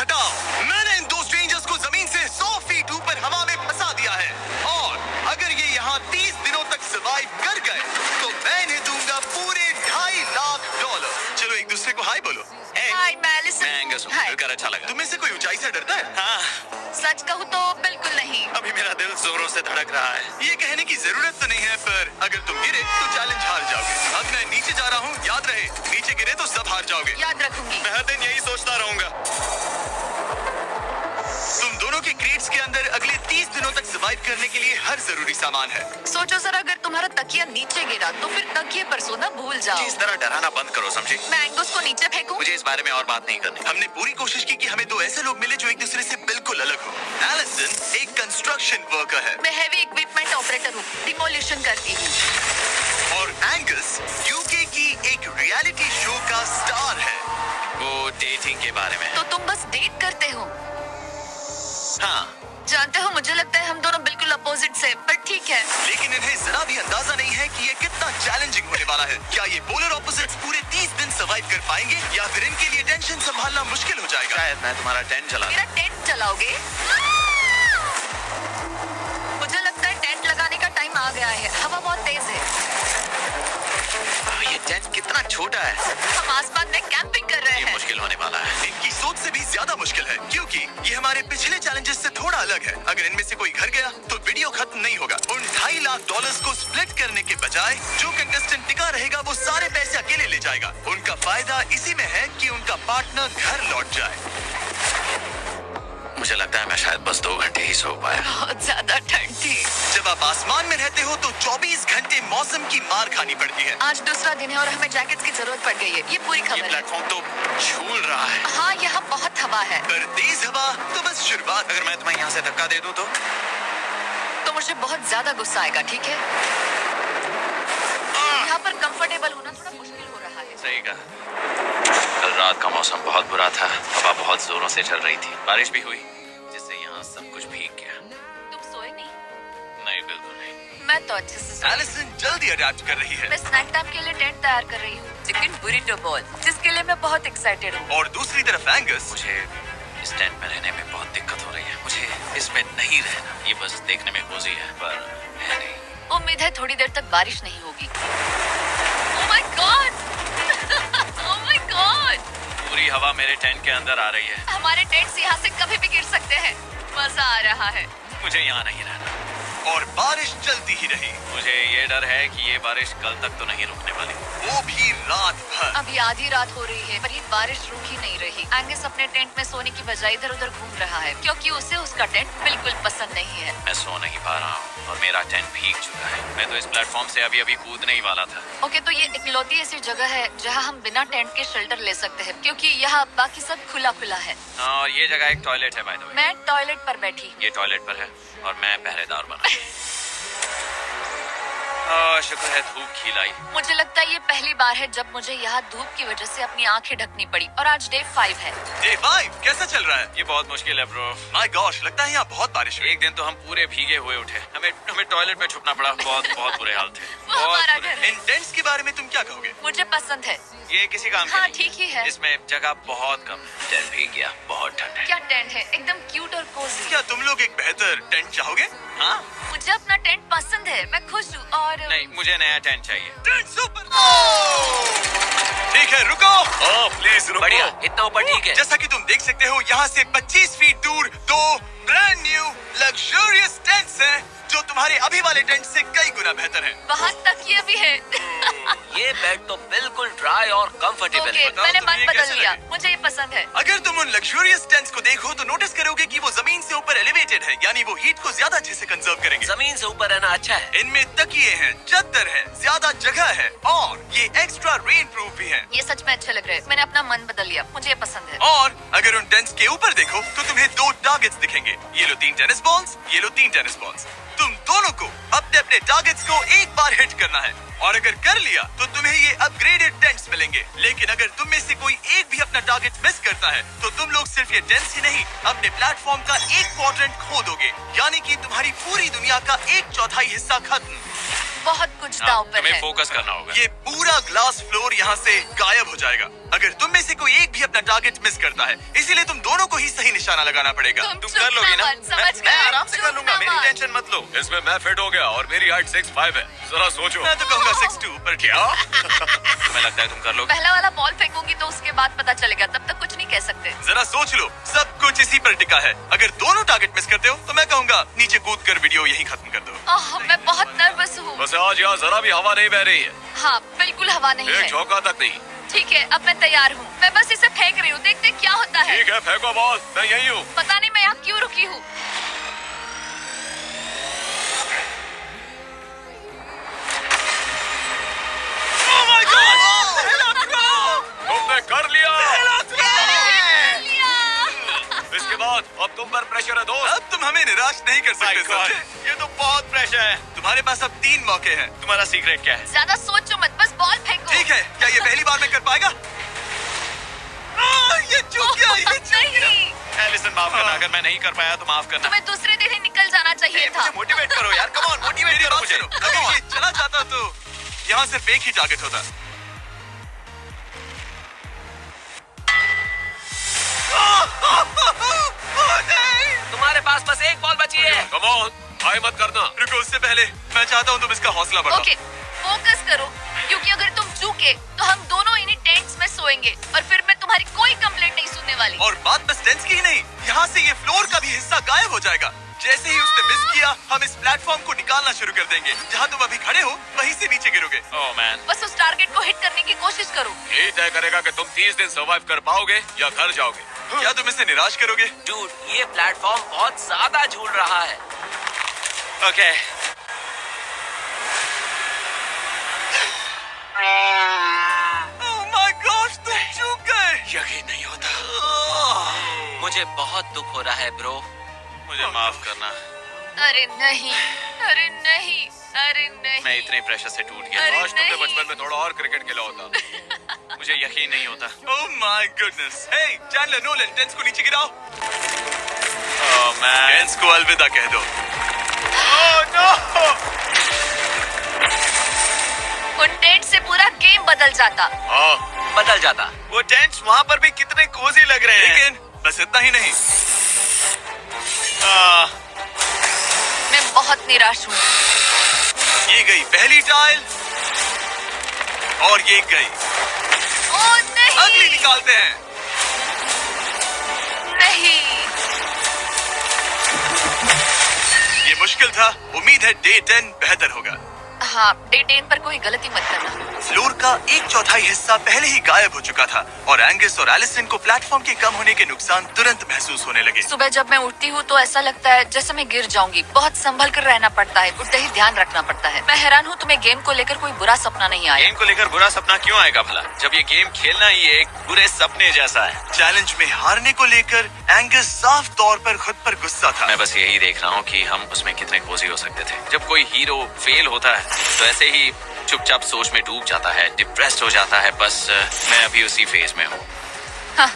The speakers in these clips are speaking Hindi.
हटाओ। मैंने इन दो स्ट्रेंजर्स को जमीन से 100 फीट ऊपर हवा में फंसा दिया है और अगर ये यहाँ 30 दिनों तक सर्वाइव कर गए तो मैं इन्हें दूंगा पूरे $2.5 लाख। चलो एक दूसरे को हाय बोलो। हाय मैं एलिसन। मैं एंगस हूँ। हाय। मिलकर अच्छा लगा। तुम में से कोई ऊंचाई से डरता है? हाँ। सच कहूँ तो बिल्कुल नहीं। अभी मेरा दिल जोरों से धड़क रहा है। ये कहने की जरूरत तो नहीं है, पर अगर तुम गिरे तो चैलेंज हार जाओगे। अब मैं नीचे जा रहा हूँ, याद रहे नीचे गिरे तो सब हार जाओगे। याद रखूंगी। मैं हर दिन यही सोचता रहूंगा। तुम दोनों के क्रेट्स के अंदर अगले 30 दिनों तक सर्वाइव करने के लिए हर जरूरी सामान है। सोचो सर, अगर तुम्हारा तकिया नीचे गिरा तो फिर तकिए पर सोना भूल जाओ। इस तरह डराना बंद करो, समझे? मैं एंगस को नीचे फेंकूं? मुझे इस बारे में और बात नहीं करनी। हमने पूरी कोशिश की कि हमें दो ऐसे लोग मिले जो एक दूसरे से बिल्कुल अलग हो। एलिसन एक कंस्ट्रक्शन वर्कर है मैं हेवी इक्विपमेंट ऑपरेटर हूँ, डिमोलिशन करती हूँ। और एंगस यूके की एक रियलिटी शो का स्टार है। वो डेटिंग के बारे में। तो तुम बस डेट करते हो? हाँ, जानते हो, मुझे लगता है हम दोनों बिल्कुल अपोजिट से, पर ठीक है। लेकिन इन्हें जरा भी अंदाजा नहीं है कि ये कितना चैलेंजिंग होने वाला है। क्या ये पोलर ऑपोजिट्स पूरे 30 दिन सर्वाइव कर पाएंगे या फिर इनके लिए टेंशन संभालना मुश्किल हो जाएगा? शायद मैं तुम्हारा टेंट चला। मेरा टेंट चलाओगे? मुझे लगता है टेंट लगाने का टाइम आ गया है। हवा बहुत तेज है। ये टेंट कितना छोटा है। हम आसमान में कैंपिंग कर रहे ये हैं। मुश्किल होने वाला है। इनकी सोच से भी ज्यादा मुश्किल है, क्योंकि ये हमारे पिछले चैलेंजेस से थोड़ा अलग है। अगर इनमें से कोई घर गया तो वीडियो खत्म नहीं होगा। उन $2.5 लाख को स्प्लिट करने के बजाय जो कंटेस्टेंट टिका रहेगा वो सारे पैसे अकेले ले जाएगा। उनका फायदा इसी में है कि उनका पार्टनर घर लौट जाए। मुझे लगता है मैं शायद बस 2 घंटे ही सो पाया। बहुत ज्यादा ठंड थी। जब आप आसमान में रहते हो तो 24 घंटे मौसम की मार खानी पड़ती है। आज दूसरा दिन है और हमें जैकेट्स की जरूरत पड़ गई है। ये पूरी ये खबर है। प्लेटफॉर्म तो झूल रहा है। हाँ, यहाँ बहुत हवा है। पर तेज हवा तो बस शुरुआत। अगर मैं तुम्हें यहाँ से धक्का दे दूं तो मुझे बहुत ज्यादा गुस्सा आएगा, ठीक है? यहाँ पर कंफर्टेबल होना थोड़ा मुश्किल हो रहा है। सही कहा। कल रात का मौसम बहुत बुरा था। हवा बहुत जोरों से चल रही थी। बारिश भी हुई, जिससे यहाँ सब कुछ भीग गया। तुम सोए नहीं? नहीं, बिल्कुल नहीं। मैं तो अच्छे से सोई। एलिसन जल्दी अडैप्ट कर रही है। मैं स्नैक टाइम के लिए टेंट तैयार कर रही हूँ, चिकन बुरिटो बॉल, जिसके लिए मैं बहुत एक्साइटेड हूँ। और दूसरी तरफ एंगस। मुझे इस टेंट में रहने में बहुत दिक्कत हो रही है। मुझे इसमें नहीं रहना। ये बस देखने में कोजी है, पर है नहीं। उम्मीद है थोड़ी देर तक बारिश नहीं होगी। Oh my God! Oh my God! पूरी हवा मेरे टेंट के अंदर आ रही है। हमारे टेंट्स यहाँ से कभी भी गिर सकते हैं। मजा आ रहा है। मुझे यहाँ नहीं रहना। और बारिश चलती ही रही। मुझे ये डर है कि ये बारिश कल तक तो नहीं रुकने वाली, वो भी रात भर। अभी आधी रात हो रही है, पर ये बारिश रुक ही नहीं रही। एंगस अपने टेंट में सोने की बजाय इधर उधर घूम रहा है, क्योंकि उसे उसका टेंट बिल्कुल पसंद नहीं है। मैं सो नहीं पा रहा हूँ और मेरा टेंट भीग चुका है। मैं तो इस प्लेटफॉर्म से अभी कूदने ही वाला था। ओके, तो ये इकलौती ऐसी जगह है जहाँ हम बिना टेंट के शेल्टर ले सकते हैं, क्योंकि यहाँ बाकी सब खुला खुला है। और ये जगह एक टॉयलेट है बाय द वे। मैं टॉयलेट पर बैठी। ये टॉयलेट पर है और मैं पहरेदार बना। शुक्र है धूप खिलाई। मुझे लगता है ये पहली बार है जब मुझे यहाँ धूप की वजह से अपनी आंखें ढकनी पड़ी, और आज डे 5 है। डे 5 कैसा चल रहा है? ये बहुत मुश्किल है ब्रो। माय गॉश, लगता है यहाँ बहुत बारिश हुई। एक दिन तो हम पूरे भीगे हुए उठे। हमें टॉयलेट में छुपना पड़ा। बहुत बुरे हाल थे। वो हमारा घर है। इन टेंट्स के बारे में तुम क्या कहोगे? मुझे पसंद है। ये किसी काम हाँ, का नहीं। ठीक ही है। इसमें जगह बहुत कम है। टेंट भीग गया, बहुत ठंड है। क्या टेंट है, एकदम क्यूट और कोजी। क्या तुम लोग एक बेहतर टेंट चाहोगे? हाँ, मुझे अपना टेंट पसंद है, मैं खुश हूँ। और नहीं, मुझे नया टेंट चाहिए। Tent super. ठीक है, रुको। ओह प्लीज रुको। बढ़िया, इतना ऊपर ठीक है। जैसा कि तुम देख सकते हो, यहाँ से 25 फीट दूर 2 ब्रांड न्यू लग्जरियस टेंट्स हैं, जो तुम्हारे अभी वाले टेंट से कई गुना बेहतर हैं। वहाँ तक ये भी है। ये बेड तो बिल्कुल ड्राई और कंफर्टेबल ओके, है। बताओ मैंने तुम्हें मन ये बदल कैसे लिया। लगे? मुझे ये पसंद है। अगर तुम उन लग्जरियस टेंट्स को देखो तो नोटिस करोगे कि वो जमीन से ऊपर एलिवेटेड है, यानी वो हीट को ज्यादा अच्छे से कंजर्व करेंगे। जमीन से ऊपर रहना अच्छा है। इनमें तकिए हैं, चादर है, ज्यादा जगह है और ये एक्स्ट्रा रेन प्रूफ भी है। ये सच में अच्छे लग रहे हैं। मैंने अपना मन बदल लिया, मुझे ये पसंद है। और अगर उन टेंट्स के ऊपर देखो तो तुम्हें 2 टारगेट्स दिखेंगे। ये लो 3 टेनिस बॉल्स, ये लो 3 टेनिस बॉल्स। तुम दोनों को अपने अपने टारगेट्स को एक बार हिट करना है, और अगर कर लिया तो तुम्हें ये अपग्रेडेड टेंट्स मिलेंगे। लेकिन अगर तुम में से कोई एक भी अपना टारगेट मिस करता है तो तुम लोग सिर्फ ये टेंट्स ही नहीं, अपने प्लेटफॉर्म का एक क्वाड्रेंट खो दोगे, यानी कि तुम्हारी पूरी दुनिया का 1/4 हिस्सा खत्म। बहुत कुछ दांव पर तुम्हें है। फोकस करना होगा। ये पूरा ग्लास फ्लोर यहाँ से गायब हो जाएगा अगर तुम में से कोई एक भी अपना टारगेट मिस करता है। इसीलिए तुम दोनों को ही सही निशाना लगाना पड़ेगा। तुम कर लोगी ना? मैं आराम से कर लूंगा, मेरी टेंशन मत लो। इसमें मैं फिट हो गया और मेरी हाइट 6'5" है। जरा सोचो। मैं तो कहूँगा 6'2", पर क्या? तुम्हें लगता है तुम कर लोगे? पहला वाला बॉल फेंकूंगी तो उसके बाद पता चलेगा, तब तक कुछ नहीं कह सकते। जरा सोच लो, सब कुछ इसी पर टिका है। अगर दोनों टारगेट मिस करते हो तो मैं कहूँगा नीचे कूद कर वीडियो यही खत्म कर दो। ओह, मैं बहुत नर्वस हूँ। बस आज यहाँ जरा भी हवा नहीं बह रही है, हाँ, बिल्कुल हवा नहीं एक है। झोंका तक नहीं। ठीक है, अब मैं तैयार हूँ। मैं बस इसे फेंक रही हूँ, देखते क्या होता है। ठीक है, फेंको बॉल, मैं यही हूँ। पता नहीं मैं यहाँ क्यों रुकी हूँ। तुमने कर लिया। इसके बाद अब तुम पर प्रेशर है दोस्त। अब तुम हमें निराश नहीं कर सकते समझे? ये तो बहुत प्रेशर है। तुम्हारे पास अब 3 मौके हैं। तुम्हारा सीक्रेट क्या है? ज्यादा सोचो मत, बस बॉल फेंको। ठीक है, क्या ये पहली बार में कर पाएगा? ये चूक गया, ये चूक गया। नहीं, लिसन, माफ करना, अगर मैं नहीं कर पाया तो माफ करना। तुम्हें दूसरे दिन ही निकल जाना चाहिए था। मुझे मोटिवेट करो यार, कम ऑन, मोटिवेट मेरी करो बात मुझे। सुनो, अगर ये चला जाता तो यहाँ सिर्फ एक ही टारगेट होता। तुम्हारे पास बस एक बॉल बची है। कम ऑन, हाय मत करना। रुको, उससे पहले मैं चाहता हूँ तुम इसका हौसला बढ़ाओ। ओके, फोकस करो, क्योंकि अगर तुम चूके तो हम दोनों इन्हीं टेंट्स में सोएंगे और फिर मैं तुम्हारी कोई कंप्लेंट नहीं सुनने वाली। और बात बस टेंस की ही नहीं, यहाँ से ये फ्लोर का भी हिस्सा गायब हो जाएगा। जैसे ही उसने मिस किया, हम इस प्लेटफॉर्म को निकालना शुरू कर देंगे। जहाँ तुम अभी खड़े हो, वहीं से नीचे गिरोगे। ओह मैन, बस उस टारगेट को हिट करने की कोशिश करो। यही तय करेगा कि तुम 30 दिन सर्वाइव कर पाओगे या घर जाओगे। क्या तुम इसे निराश करोगे? डूड, ये प्लेटफॉर्म बहुत ज्यादा झूल रहा है। ओके, Oh my gosh, तुम चूक गए। यकीन नहीं होता। मुझे बहुत दुख हो रहा है ब्रो, मुझे माफ करना। अरे नहीं, अरे नहीं, अरे नहीं। मैं इतने प्रेशर से टूट गया। अरे काश तुमने नहीं। बचपन में थोड़ा और क्रिकेट खेला होता। मुझे यकीन नहीं होता। Oh my goodness. Hey, Chandler, Nolan, टेंस को नीचे गिराओ। ओह मैन, टेंस को अलविदा कह दो। उन टेंट से पूरा गेम बदल जाता। हाँ, बदल जाता। वो टेंट्स वहाँ पर भी कितने कोजी लग रहे हैं। लेकिन बस इतना ही नहीं, मैं बहुत निराश हूँ। ये गई पहली टाइल और ये गई ओह अगली। नहीं, निकालते हैं। नहीं। ये मुश्किल था, उम्मीद है डे 10 बेहतर होगा। हाँ, डे 10 पर कोई गलती मत करना। फ्लोर का 1/4 हिस्सा पहले ही गायब हो चुका था और एंगस और एलिसन को प्लेटफॉर्म के कम होने के नुकसान तुरंत महसूस होने लगे। सुबह जब मैं उठती हूँ तो ऐसा लगता है जैसे मैं गिर जाऊंगी। बहुत संभल कर रहना पड़ता है, उठते ही ध्यान रखना पड़ता है। मैं हैरान हूँ तुम्हें गेम को लेकर कोई बुरा सपना नहीं आया। गेम को लेकर बुरा सपना क्यों आएगा भला, जब ये गेम खेलना ही एक बुरे सपने जैसा है। चैलेंज में हारने को लेकर एंगस साफ तौर पर खुद पर गुस्सा था। मैं बस यही देख रहा हूँ कि हम उसमें कितने कोजी हो सकते थे। जब कोई हीरो फेल होता है तो ऐसे ही चुपचाप सोच में डूब जाता है, डिप्रेस्ड हो जाता है। बस मैं अभी उसी फेज में हूँ। हाँ,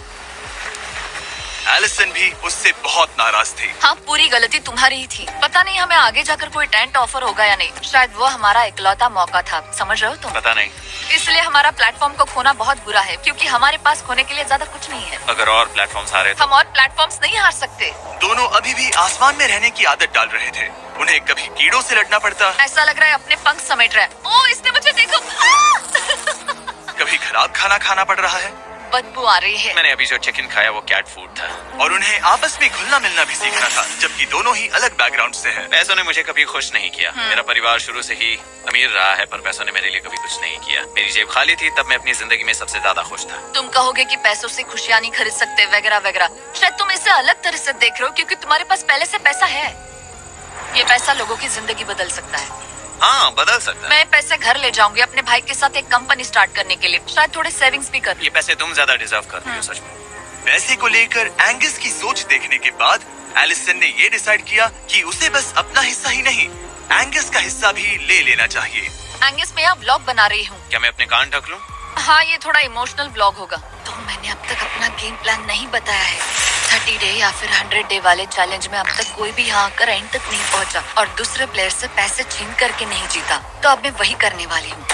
एलिसन भी उससे बहुत नाराज थी। हाँ, पूरी गलती तुम्हारी ही थी। पता नहीं हमें आगे जाकर कोई टेंट ऑफर होगा या नहीं। शायद वो हमारा इकलौता मौका था, समझ रहे हो तुम? पता नहीं, इसलिए हमारा प्लेटफॉर्म को खोना बहुत बुरा है, क्योंकि हमारे पास खोने के लिए ज्यादा कुछ नहीं है। अगर और प्लेटफॉर्म्स आ रहे तो हम और प्लेटफॉर्म्स नहीं हार सकते। दोनों अभी भी आसमान में रहने की आदत डाल रहे थे। उन्हें कभी कीड़ों से लड़ना पड़ता, ऐसा लग रहा है अपने पंख समेट रहा है। ओह, इसने मुझे देखो। कभी खराब खाना खाना पड़ रहा है बदबू आ रही है। मैंने अभी जो चिकन खाया वो कैट फूड था। और उन्हें आपस में घुलना मिलना भी सीखना था, जबकि दोनों ही अलग बैकग्राउंड से हैं। पैसों ने मुझे कभी खुश नहीं किया। मेरा परिवार शुरू से ही अमीर रहा है, पर पैसों ने मेरे लिए कभी कुछ नहीं किया। मेरी जेब खाली थी तब मैं अपनी जिंदगी में सबसे ज्यादा खुश था। तुम कहोगे कि पैसों से खुशियां नहीं खरीद सकते वगैरह वगैरह। शायद तुम इसे अलग तरह से देख रहे हो, क्योंकि तुम्हारे पास पहले से पैसा है। ये पैसा लोगों की जिंदगी बदल सकता है। हाँ, बदल सकता है। मैं पैसे घर ले जाऊंगी अपने भाई के साथ एक कंपनी स्टार्ट करने के लिए। शायद थोड़े सेविंग्स भी कर लूं। ये पैसे तुम ज्यादा डिजर्व करती हो सच में। पैसे को लेकर एंगस की सोच देखने के बाद एलिसन ने ये डिसाइड किया कि उसे बस अपना हिस्सा ही नहीं, एंगस का हिस्सा भी ले लेना चाहिए। एंगस, मैं यहाँ व्लॉग बना रही हूँ। क्या मैं अपने कान ढक लूं? हाँ, ये थोड़ा इमोशनल व्लॉग होगा। तो मैंने अब तक अपना गेम प्लान नहीं बताया है। 30 डे या फिर 100 डे वाले चैलेंज में अब तक कोई भी यहाँ आकर एंड तक नहीं पहुंचा और दूसरे प्लेयर से पैसे छीन करके नहीं जीता, तो अब मैं वही करने वाली हूँ।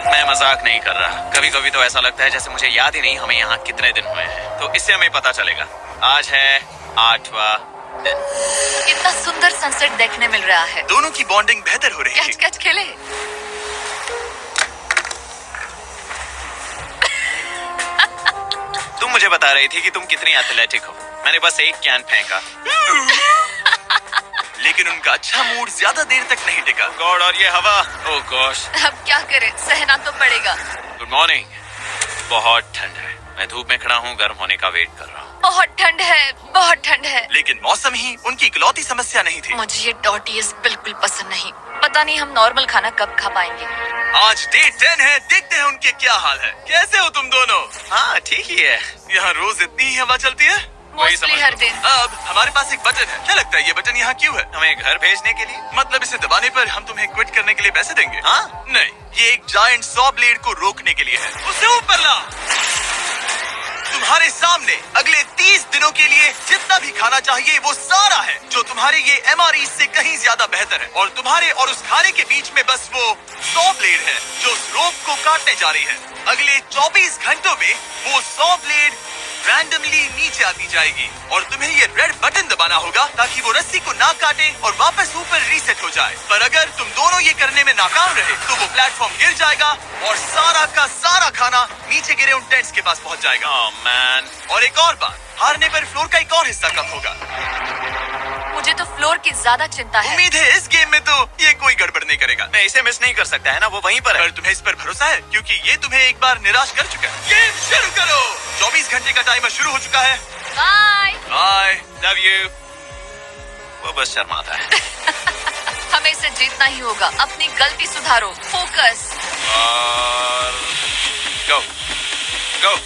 मैं मजाक नहीं कर रहा। कभी कभी तो ऐसा लगता है जैसे मुझे याद ही नहीं हमें यहाँ कितने दिन हुए हैं। तो इससे हमें पता चलेगा। आज है 8वां दिन। कितना सुंदर सनसेट देखने मिल रहा है। दोनों की बॉन्डिंग बेहतर हो रही कैच थी। कैच खेले। तुम मुझे बता रही थी कि तुम कितनी एथलेटिक हो। मैंने बस एक कैन फेंका लेकिन उनका अच्छा मूड ज्यादा देर तक नहीं टिका। गॉड, और ये हवा, ओह गॉश। अब क्या करें, सहना तो पड़ेगा। Good morning. बहुत ठंड है। मैं धूप में खड़ा हूँ, गर्म होने का वेट कर रहा हूँ। बहुत ठंड है, बहुत ठंड है। लेकिन मौसम ही उनकी इकलौती समस्या नहीं थी। मुझे ये टॉर्टियस बिल्कुल पसंद नहीं। पता नहीं हम नॉर्मल खाना कब खा पाएंगे। आज डे 10 है, देखते हैं उनके क्या हाल है। कैसे हो तुम दोनों? हाँ ठीक ही है। यहाँ रोज इतनी ही हवा चलती है? वही मोस्टली समझ हर लो। दिन। अब हमारे पास एक बटन है। क्या लगता है ये बटन यहाँ क्यों है? हमें घर भेजने के लिए। मतलब इसे दबाने पर हम तुम्हें क्विट करने के लिए पैसे देंगे? हाँ? नहीं, ये एक जायंट सॉ ब्लेड को रोकने के लिए है। उसे ऊपर ला। तुम्हारे सामने अगले 30 दिनों के लिए जितना भी खाना चाहिए वो सारा है, जो तुम्हारे ये MRE से कहीं ज्यादा बेहतर है। और तुम्हारे और उस खाने के बीच में बस वो सॉ ब्लेड है जो उस रोप को काटने जा रही है। अगले 24 घंटों में वो सॉ ब्लेड रैंडमली नीचे आती जाएगी और तुम्हें ये रेड बटन दबाना होगा ताकि वो रस्सी को ना काटे और वापस ऊपर रीसेट हो जाए। पर अगर तुम दोनों ये करने में नाकाम रहे तो वो प्लेटफॉर्म गिर जाएगा और सारा का सारा खाना नीचे गिरे उन टेंट्स के पास पहुंच जाएगा। Oh man. और एक और बात, हारने पर फ्लोर का एक और हिस्सा कम होगा। मुझे तो फ्लोर की ज्यादा चिंता है। उम्मीद है इस गेम में तो ये कोई गड़बड़ नहीं करेगा। मैं इसे मिस नहीं कर सकता है ना, वो वहीं पर है। पर तुम्हें इस पर भरोसा है क्योंकि ये तुम्हें एक बार निराश कर चुका है। गेम शुरू करो। 24 घंटे का टाइमर शुरू हो चुका है। बाय। बाय। Love you. वो बस शर्माता है। हमें इसे जीतना ही होगा। अपनी गलती सुधारो। फोकस। और गो गो।